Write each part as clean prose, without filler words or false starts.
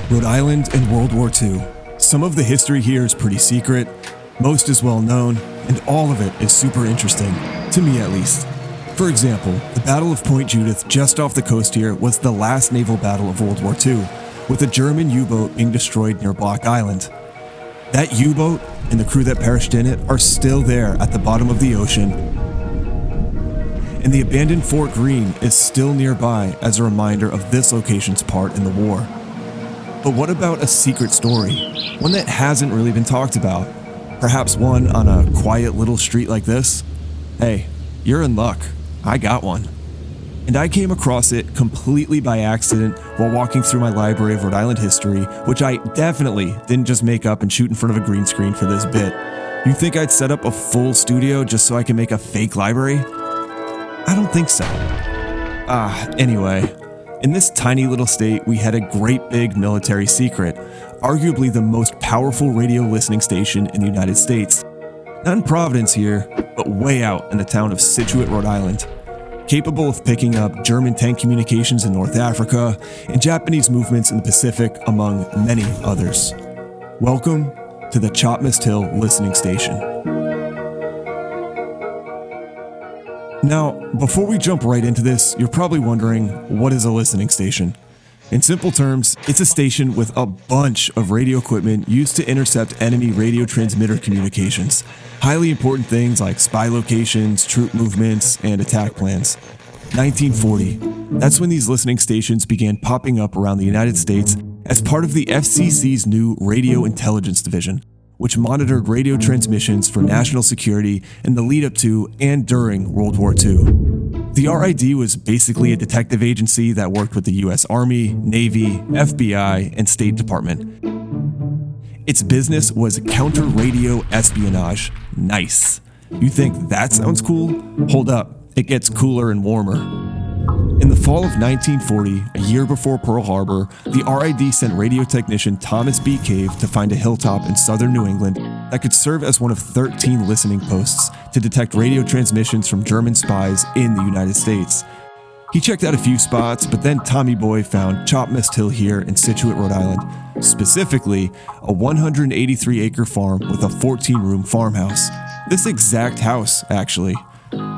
Rhode Island and World War II. Some of the history here is pretty secret, most is well known, and all of it is super interesting, to me at least. For example, the Battle of Point Judith just off the coast here was the last naval battle of World War II, with a German U-boat being destroyed near Block Island. That U-boat and the crew that perished in it are still there at the bottom of the ocean, and the abandoned Fort Greene is still nearby as a reminder of this location's part in the war. But what about a secret story? One that hasn't really been talked about? Perhaps one on a quiet little street like this? Hey, you're in luck. I got one. And I came across it completely by accident while walking through my library of Rhode Island history, which I definitely didn't just make up and shoot in front of a green screen for this bit. You think I'd set up a full studio just so I can make a fake library? I don't think so. Anyway, in this tiny little state, we had a great big military secret, arguably the most powerful radio listening station in the United States. Not in Providence here, but way out in the town of Scituate, Rhode Island. Capable of picking up German tank communications in North Africa and Japanese movements in the Pacific, among many others. Welcome to the Chopmist Hill Listening Station. Now, before we jump right into this, you're probably wondering, what is a listening station? In simple terms, it's a station with a bunch of radio equipment used to intercept enemy radio transmitter communications. Highly important things like spy locations, troop movements, and attack plans. 1940, that's when these listening stations began popping up around the United States as part of the FCC's new Radio Intelligence Division, which monitored radio transmissions for national security in the lead up to and during World War II. The RID was basically a detective agency that worked with the US Army, Navy, FBI, and State Department. Its business was counter-radio-espionage. Nice. You think that sounds cool? Hold up, it gets cooler and warmer. In the fall of 1940, a year before Pearl Harbor, the RID sent radio technician Thomas B. Cave to find a hilltop in southern New England that could serve as one of 13 listening posts to detect radio transmissions from German spies in the United States. He checked out a few spots, but then Tommy Boy found Chopmist Hill here in Scituate, Rhode Island, specifically a 183-acre farm with a 14-room farmhouse. This exact house, actually.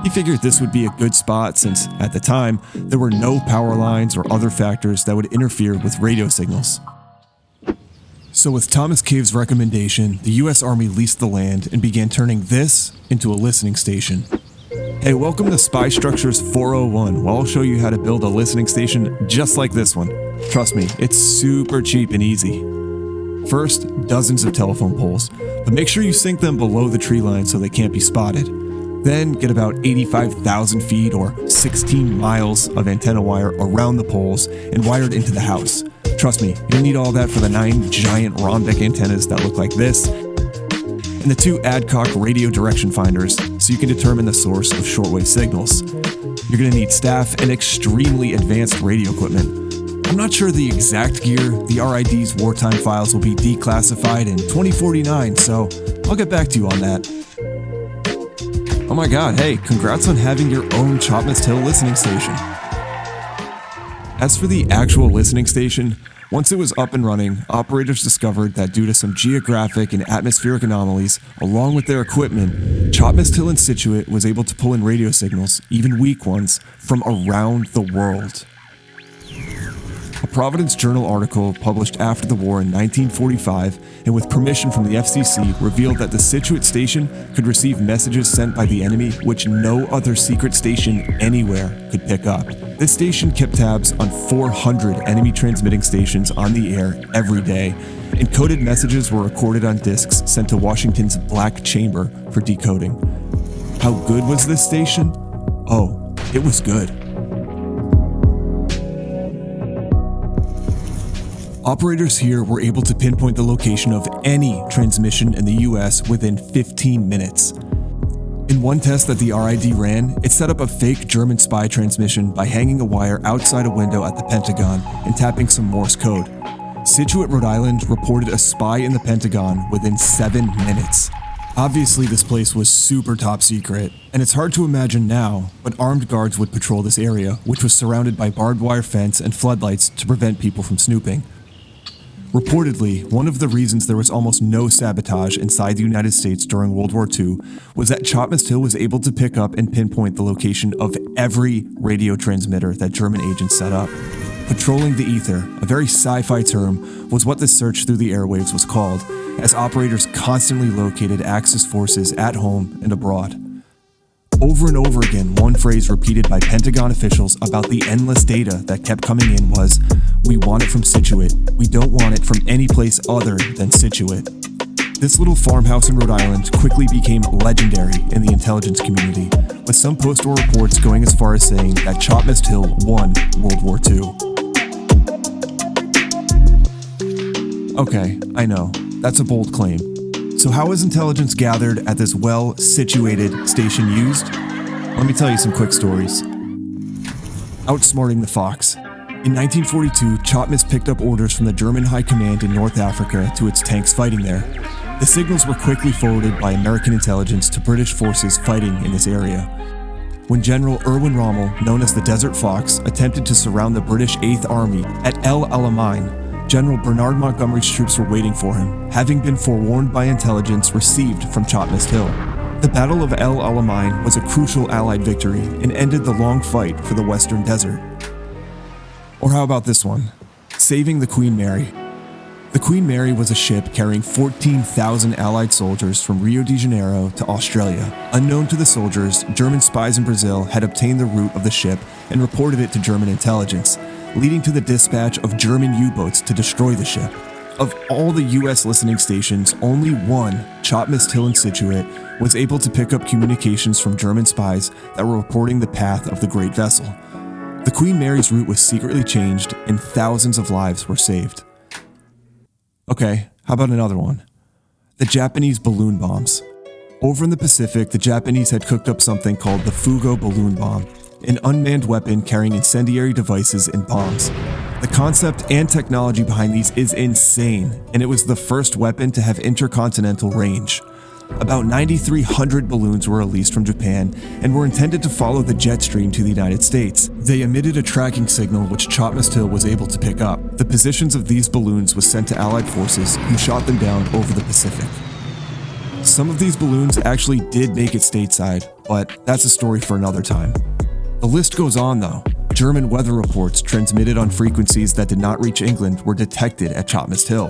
He figured this would be a good spot since, at the time, there were no power lines or other factors that would interfere with radio signals. So with Thomas Cave's recommendation, the US Army leased the land and began turning this into a listening station. Hey, welcome to Spy Structures 401, where I'll show you how to build a listening station just like this one. Trust me, it's super cheap and easy. First, dozens of telephone poles, but make sure you sink them below the tree line so they can't be spotted. Then get about 85,000 feet or 16 miles of antenna wire around the poles and wired into the house. Trust me, you'll need all that for the 9 giant Rondeck antennas that look like this, and the 2 Adcock radio direction finders so you can determine the source of shortwave signals. You're going to need staff and extremely advanced radio equipment. I'm not sure the exact gear. The RID's wartime files will be declassified in 2049, so I'll get back to you on that. Oh my god, hey, congrats on having your own Chopmist Hill listening station. As for the actual listening station, once it was up and running, operators discovered that due to some geographic and atmospheric anomalies, along with their equipment, Chopmist Hill in Scituate was able to pull in radio signals, even weak ones, from around the world. A Providence Journal article published after the war in 1945 and with permission from the FCC revealed that the Scituate station could receive messages sent by the enemy which no other secret station anywhere could pick up. This station kept tabs on 400 enemy transmitting stations on the air every day, and coded messages were recorded on discs sent to Washington's Black Chamber for decoding. How good was this station? Oh, it was good. Operators here were able to pinpoint the location of any transmission in the US within 15 minutes. In one test that the RID ran, it set up a fake German spy transmission by hanging a wire outside a window at the Pentagon and tapping some Morse code. Scituate, Rhode Island reported a spy in the Pentagon within 7 minutes. Obviously, this place was super top secret, and it's hard to imagine now, but armed guards would patrol this area, which was surrounded by barbed wire fence and floodlights to prevent people from snooping. Reportedly, one of the reasons there was almost no sabotage inside the United States during World War II was that Chopmist Hill was able to pick up and pinpoint the location of every radio transmitter that German agents set up. Patrolling the ether, a very sci-fi term, was what this search through the airwaves was called, as operators constantly located Axis forces at home and abroad. Over and over again, one phrase repeated by Pentagon officials about the endless data that kept coming in was, "We want it from Scituate. We don't want it from any place other than Scituate." This little farmhouse in Rhode Island quickly became legendary in the intelligence community, with some post-war reports going as far as saying that Chopmist Hill won World War II. Okay, I know, that's a bold claim. So how is intelligence gathered at this well-situated station used? Let me tell you some quick stories. Outsmarting the fox. In 1942, Chopmist picked up orders from the German High Command in North Africa to its tanks fighting there. The signals were quickly forwarded by American intelligence to British forces fighting in this area. When General Erwin Rommel, known as the Desert Fox, attempted to surround the British 8th Army at El Alamein, General Bernard Montgomery's troops were waiting for him, having been forewarned by intelligence received from Chopmist Hill. The Battle of El Alamein was a crucial Allied victory and ended the long fight for the Western Desert. Or how about this one? Saving the Queen Mary. The Queen Mary was a ship carrying 14,000 Allied soldiers from Rio de Janeiro to Australia. Unknown to the soldiers, German spies in Brazil had obtained the route of the ship and reported it to German intelligence, leading to the dispatch of German U-boats to destroy the ship. Of all the US listening stations, only one, Chopmist Hill in Scituate, was able to pick up communications from German spies that were reporting the path of the great vessel. The Queen Mary's route was secretly changed and thousands of lives were saved. Okay, how about another one? The Japanese balloon bombs. Over in the Pacific, the Japanese had cooked up something called the Fugo balloon bomb, an unmanned weapon carrying incendiary devices and bombs. The concept and technology behind these is insane, and it was the first weapon to have intercontinental range. About 9,300 balloons were released from Japan and were intended to follow the jet stream to the United States. They emitted a tracking signal which Chopmist Hill was able to pick up. The positions of these balloons was sent to Allied forces, who shot them down over the Pacific. Some of these balloons actually did make it stateside, but that's a story for another time. The list goes on though. German weather reports transmitted on frequencies that did not reach England were detected at Chopmist Hill.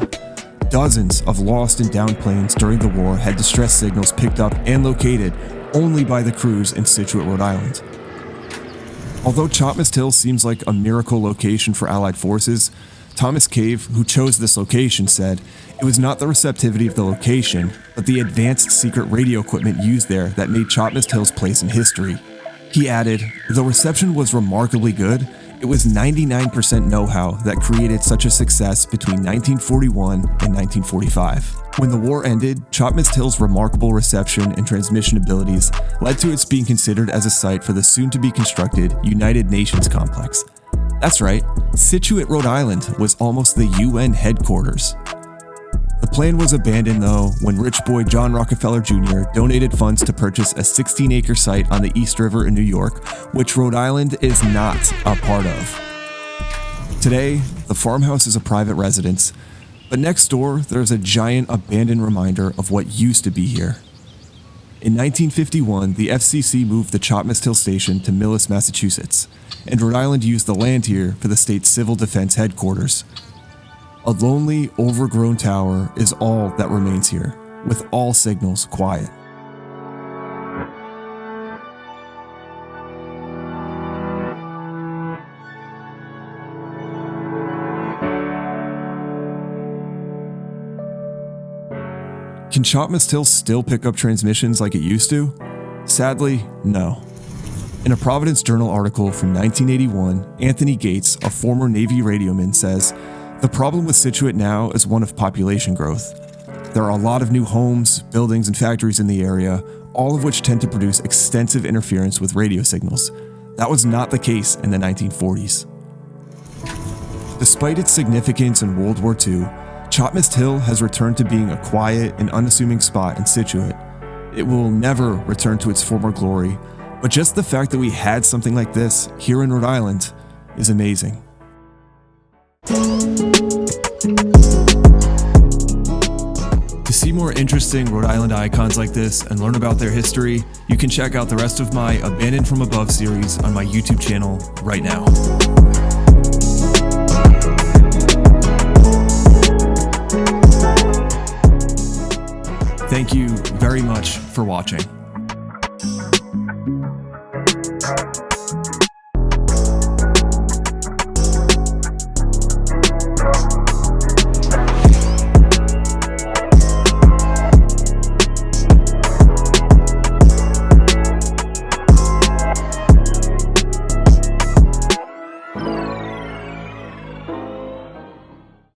Dozens of lost and downed planes during the war had distress signals picked up and located only by the crews in Scituate, Rhode Island. Although Chopmist Hill seems like a miracle location for Allied forces, Thomas Cave, who chose this location, said it was not the receptivity of the location, but the advanced secret radio equipment used there that made Chopmist Hill's place in history. He added, "The reception was remarkably good. It was 99% know-how that created such a success between 1941 and 1945. When the war ended, Chopmist Hill's remarkable reception and transmission abilities led to its being considered as a site for the soon-to-be-constructed United Nations complex. That's right, Scituate, Rhode Island was almost the UN headquarters. The plan was abandoned though when rich boy John Rockefeller Jr. donated funds to purchase a 16-acre site on the East River in New York, which Rhode Island is not a part of. Today, the farmhouse is a private residence, but next door there's a giant abandoned reminder of what used to be here. In 1951, the FCC moved the Chopmist Hill Station to Millis, Massachusetts, and Rhode Island used the land here for the state's civil defense headquarters. A lonely, overgrown tower is all that remains here, with all signals quiet. Can Chopmist Hill still pick up transmissions like it used to? Sadly, no. In a Providence Journal article from 1981, Anthony Gates, a former Navy radioman, says, "The problem with Scituate now is one of population growth. There are a lot of new homes, buildings, and factories in the area, all of which tend to produce extensive interference with radio signals. That was not the case in the 1940s. Despite its significance in World War II, Chopmist Hill has returned to being a quiet and unassuming spot in Scituate. It will never return to its former glory, but just the fact that we had something like this here in Rhode Island is amazing." more interesting Rhode Island icons like this and learn about their history, you can check out the rest of my Abandoned from Above series on my YouTube channel right now. Thank you very much for watching.